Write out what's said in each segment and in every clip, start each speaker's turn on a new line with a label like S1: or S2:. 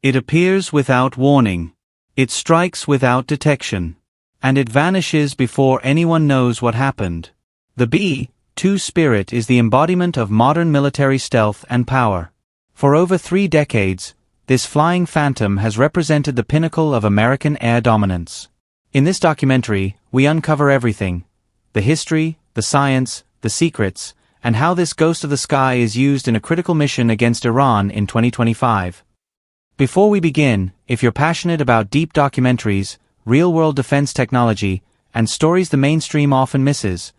S1: It appears without warning. It strikes without detection. And it vanishes before anyone knows what happened. The B-2 Spirit is the embodiment of modern military stealth and power. For over 3 decades, this flying phantom has represented the pinnacle of American air dominance. In this documentary, we uncover everything: the history, the science, the secrets, and how this ghost of the sky is used in a critical mission against Iran in 2025. Before we begin, if you're passionate about deep documentaries, real-world defense technology, and stories the mainstream often misses,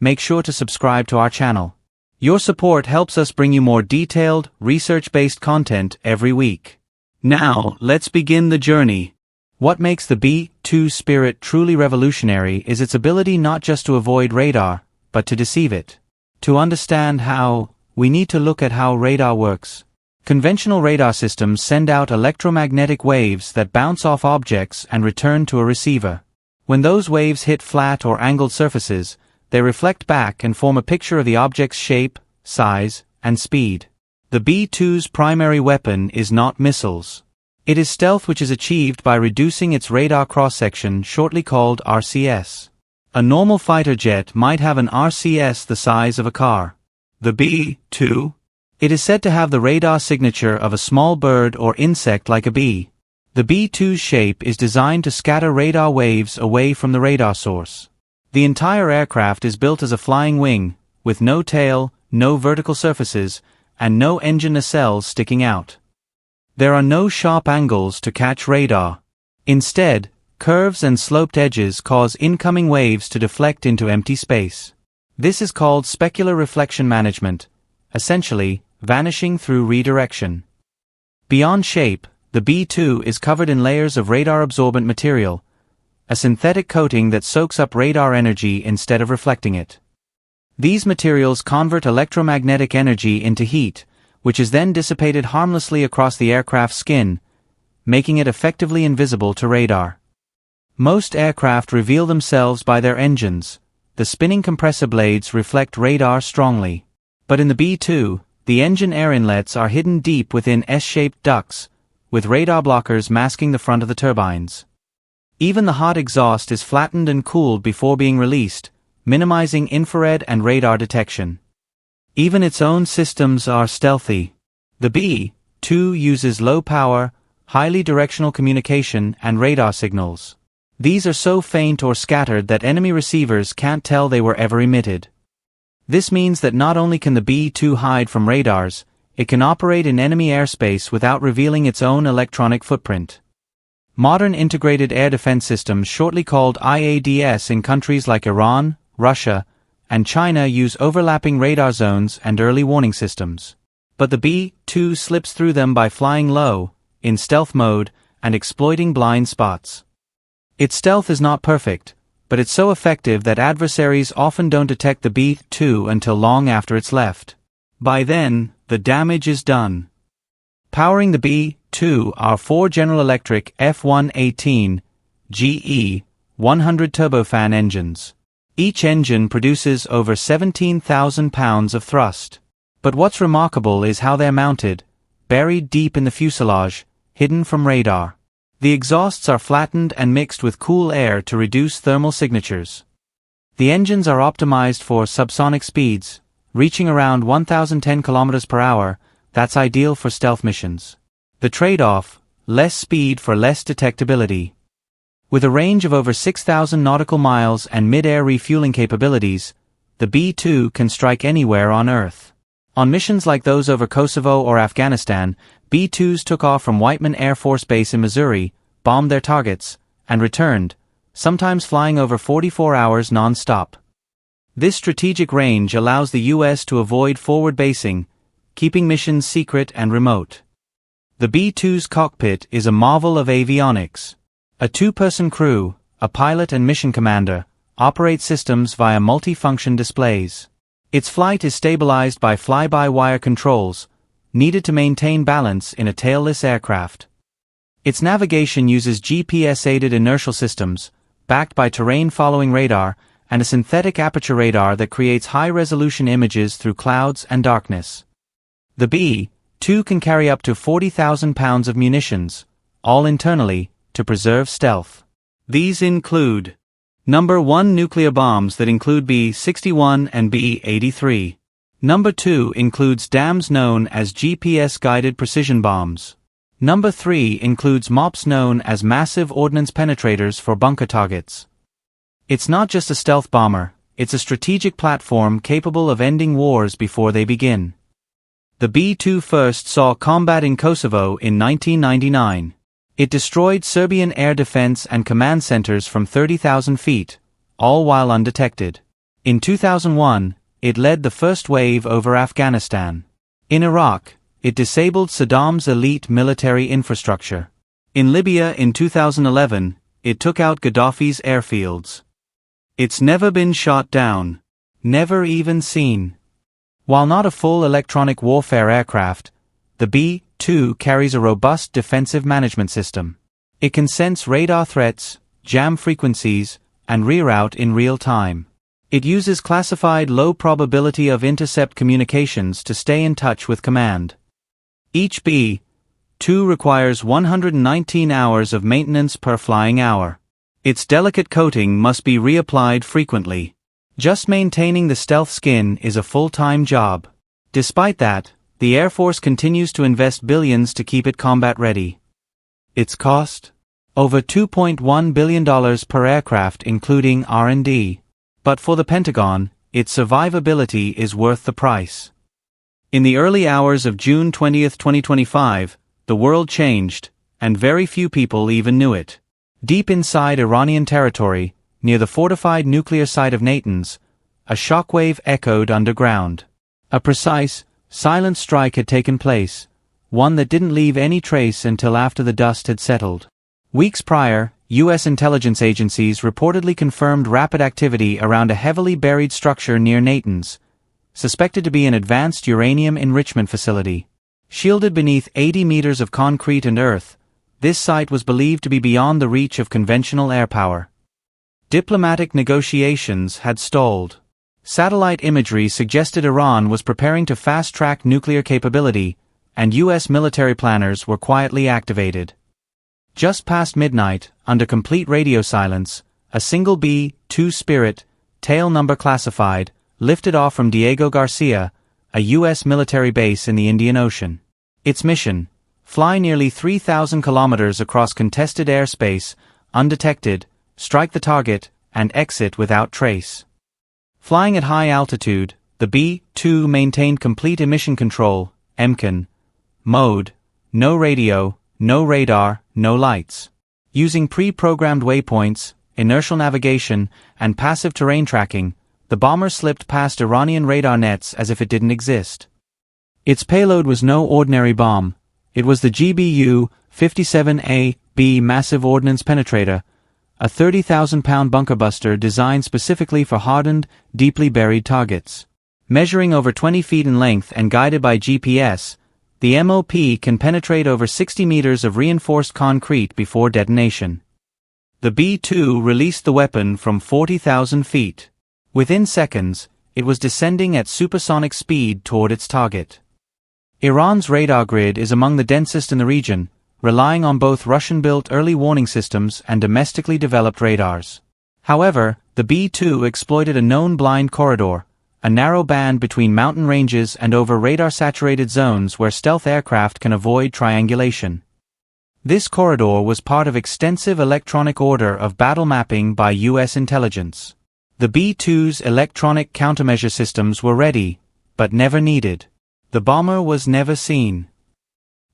S1: make sure to subscribe to our channel. Your support helps us bring you more detailed, research-based content every week. Now, let's begin the journey. What makes the B-2 Spirit truly revolutionary is its ability not just to avoid radar, but to deceive it. To understand how, we need to look at how radar works. Conventional radar systems send out electromagnetic waves that bounce off objects and return to a receiver. When those waves hit flat or angled surfaces, they reflect back and form a picture of the object's shape, size, and speed. The B-2's primary weapon is not missiles. It is stealth, which is achieved by reducing its radar cross-section, shortly called RCS. A normal fighter jet might have an RCS the size of a car. The B-2? It is said to have the radar signature of a small bird or insect like a bee. The B-2's shape is designed to scatter radar waves away from the radar source. The entire aircraft is built as a flying wing, with no tail, no vertical surfaces, and no engine nacelles sticking out. There are no sharp angles to catch radar. Instead, curves and sloped edges cause incoming waves to deflect into empty space. This is called specular reflection management, essentially, vanishing through redirection. Beyond shape, the B-2 is covered in layers of radar-absorbent material, a synthetic coating that soaks up radar energy instead of reflecting it. These materials convert electromagnetic energy into heat, which is then dissipated harmlessly across the aircraft's skin, making it effectively invisible to radar. Most aircraft reveal themselves by their engines. The spinning compressor blades reflect radar strongly. But in the B-2, the engine air inlets are hidden deep within S-shaped ducts, with radar blockers masking the front of the turbines. Even the hot exhaust is flattened and cooled before being released, minimizing infrared and radar detection. Even its own systems are stealthy. The B-2 uses low-power, highly directional communication and radar signals. These are so faint or scattered that enemy receivers can't tell they were ever emitted. This means that not only can the B-2 hide from radars, it can operate in enemy airspace without revealing its own electronic footprint. Modern integrated air defense systems, shortly called IADS, in countries like Iran, Russia, and China use overlapping radar zones and early warning systems. But the B-2 slips through them by flying low, in stealth mode, and exploiting blind spots. Its stealth is not perfect, but it's so effective that adversaries often don't detect the B-2 until long after it's left. By then, the damage is done. Powering the B-2 are 4 General Electric F-118 GE 100 turbofan engines. Each engine produces over 17,000 pounds of thrust. But what's remarkable is how they're mounted, buried deep in the fuselage, hidden from radar. The exhausts are flattened and mixed with cool air to reduce thermal signatures. The engines are optimized for subsonic speeds, reaching around 1,010 km per hour. That's ideal for stealth missions. The trade-off: less speed for less detectability. With a range of over 6,000 nautical miles and mid-air refueling capabilities, the B-2 can strike anywhere on Earth. On missions like those over Kosovo or Afghanistan, B-2s took off from Whiteman Air Force Base in Missouri, bombed their targets, and returned, sometimes flying over 44 hours non-stop. This strategic range allows the U.S. to avoid forward basing, keeping missions secret and remote. The B-2's cockpit is a marvel of avionics. A 2-person crew, a pilot and mission commander, operate systems via multi-function displays. Its flight is stabilized by fly-by-wire controls, needed to maintain balance in a tailless aircraft. Its navigation uses GPS-aided inertial systems, backed by terrain-following radar, and a synthetic aperture radar that creates high-resolution images through clouds and darkness. The B-2 can carry up to 40,000 pounds of munitions, all internally, to preserve stealth. These include: Number 1 nuclear bombs that include B-61 and B-83. Number 2 includes DAMs known as GPS-guided precision bombs. Number 3 includes MOPs known as massive ordnance penetrators for bunker targets. It's not just a stealth bomber, it's a strategic platform capable of ending wars before they begin. The B-2 first saw combat in Kosovo in 1999. It destroyed Serbian air defense and command centers from 30,000 feet, all while undetected. In 2001, it led the first wave over Afghanistan. In Iraq, it disabled Saddam's elite military infrastructure. In Libya in 2011, it took out Gaddafi's airfields. It's never been shot down. Never even seen. While not a full electronic warfare aircraft, the B-2 carries a robust defensive management system. It can sense radar threats, jam frequencies, and reroute in real time. It uses classified low probability of intercept communications to stay in touch with command. Each B-2 requires 119 hours of maintenance per flying hour. Its delicate coating must be reapplied frequently. Just maintaining the stealth skin is a full-time job. Despite that, the Air Force continues to invest billions to keep it combat-ready. Its cost? Over $2.1 billion per aircraft including R&D. But for the Pentagon, its survivability is worth the price. In the early hours of June 20, 2025, the world changed, and very few people even knew it. Deep inside Iranian territory, near the fortified nuclear site of Natanz, a shockwave echoed underground. A precise, silent strike had taken place, one that didn't leave any trace until after the dust had settled. Weeks prior, U.S. intelligence agencies reportedly confirmed rapid activity around a heavily buried structure near Natanz, suspected to be an advanced uranium enrichment facility. Shielded beneath 80 meters of concrete and earth, this site was believed to be beyond the reach of conventional air power. Diplomatic negotiations had stalled. Satellite imagery suggested Iran was preparing to fast-track nuclear capability, and U.S. military planners were quietly activated. Just past midnight, under complete radio silence, a single B-2 Spirit, tail number classified, lifted off from Diego Garcia, a U.S. military base in the Indian Ocean. Its mission: fly nearly 3,000 kilometers across contested airspace, undetected, strike the target, and exit without trace. Flying at high altitude, the B-2 maintained complete emission control, EMCON, mode, no radio, no radar, no lights. Using pre-programmed waypoints, inertial navigation, and passive terrain tracking, the bomber slipped past Iranian radar nets as if it didn't exist. Its payload was no ordinary bomb. It was the GBU-57A-B massive ordnance penetrator, a 30,000-pound bunker buster designed specifically for hardened, deeply buried targets. Measuring over 20 feet in length and guided by GPS, the MOP can penetrate over 60 meters of reinforced concrete before detonation. The B-2 released the weapon from 40,000 feet. Within seconds, it was descending at supersonic speed toward its target. Iran's radar grid is among the densest in the region, relying on both Russian-built early warning systems and domestically developed radars. However, the B-2 exploited a known blind corridor, a narrow band between mountain ranges and over radar-saturated zones where stealth aircraft can avoid triangulation. This corridor was part of extensive electronic order of battle mapping by U.S. intelligence. The B-2's electronic countermeasure systems were ready, but never needed. The bomber was never seen.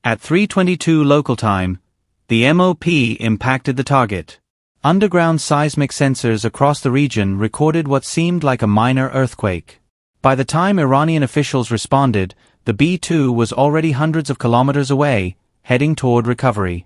S1: At 3:22 local time, the MOP impacted the target. Underground seismic sensors across the region recorded what seemed like a minor earthquake. By the time Iranian officials responded, the B-2 was already hundreds of kilometers away, heading toward recovery.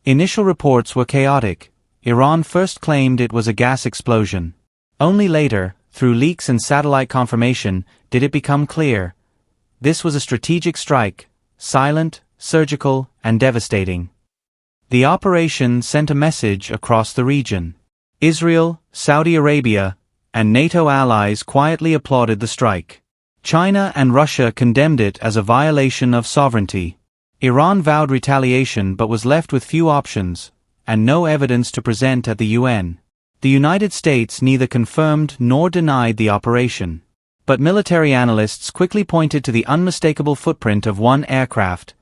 S1: Initial reports were chaotic. Iran first claimed it was a gas explosion. Only later, through leaks and satellite confirmation, did it become clear. This was a strategic strike, silent, surgical, and devastating. The operation sent a message across the region. Israel, Saudi Arabia, and NATO allies quietly applauded the strike. China and Russia condemned it as a violation of sovereignty. Iran vowed retaliation but was left with few options, and no evidence to present at the UN. The United States neither confirmed nor denied the operation. But military analysts quickly pointed to the unmistakable footprint of one aircraft,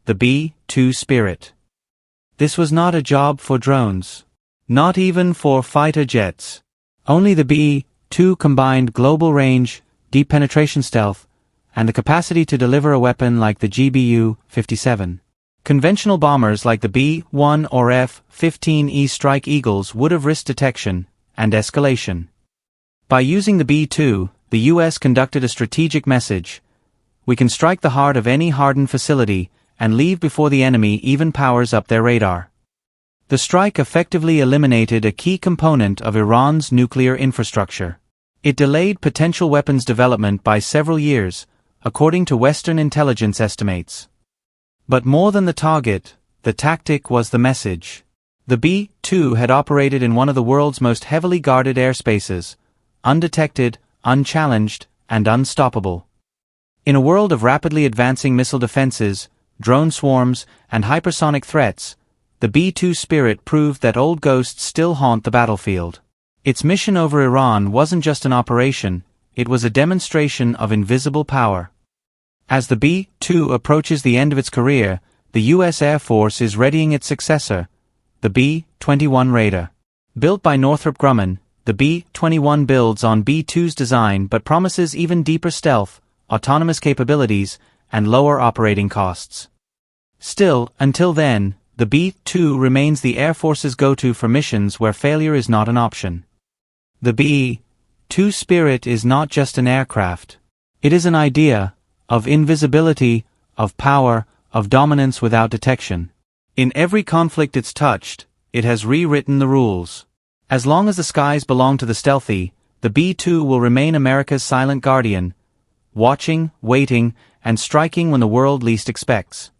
S1: the B-2 Spirit. This was not a job for drones. Not even for fighter jets. Only the B-2 combined global range, deep penetration stealth, and the capacity to deliver a weapon like the GBU-57. Conventional bombers like the B-1 or F-15E Strike Eagles would have risked detection and escalation. By using the B-2, the U.S. conducted a strategic message. We can strike the heart of any hardened facility and leave before the enemy even powers up their radar. The strike effectively eliminated a key component of Iran's nuclear infrastructure. It delayed potential weapons development by several years, according to Western intelligence estimates. But more than the target, the tactic was the message. The B-2 had operated in one of the world's most heavily guarded airspaces, undetected, unchallenged, and unstoppable. In a world of rapidly advancing missile defenses, drone swarms, and hypersonic threats, the B-2 Spirit proved that old ghosts still haunt the battlefield. Its mission over Iran wasn't just an operation, it was a demonstration of invisible power. As the B-2 approaches the end of its career, the U.S. Air Force is readying its successor, the B-21 Raider. Built by Northrop Grumman, the B-21 builds on B-2's design but promises even deeper stealth, autonomous capabilities, and lower operating costs. Still, until then, the B-2 remains the Air Force's go-to for missions where failure is not an option. The B-2 Spirit is not just an aircraft. It is an idea of invisibility, of power, of dominance without detection. In every conflict it's touched, it has rewritten the rules. As long as the skies belong to the stealthy, the B-2 will remain America's silent guardian, watching, waiting, and striking when the world least expects.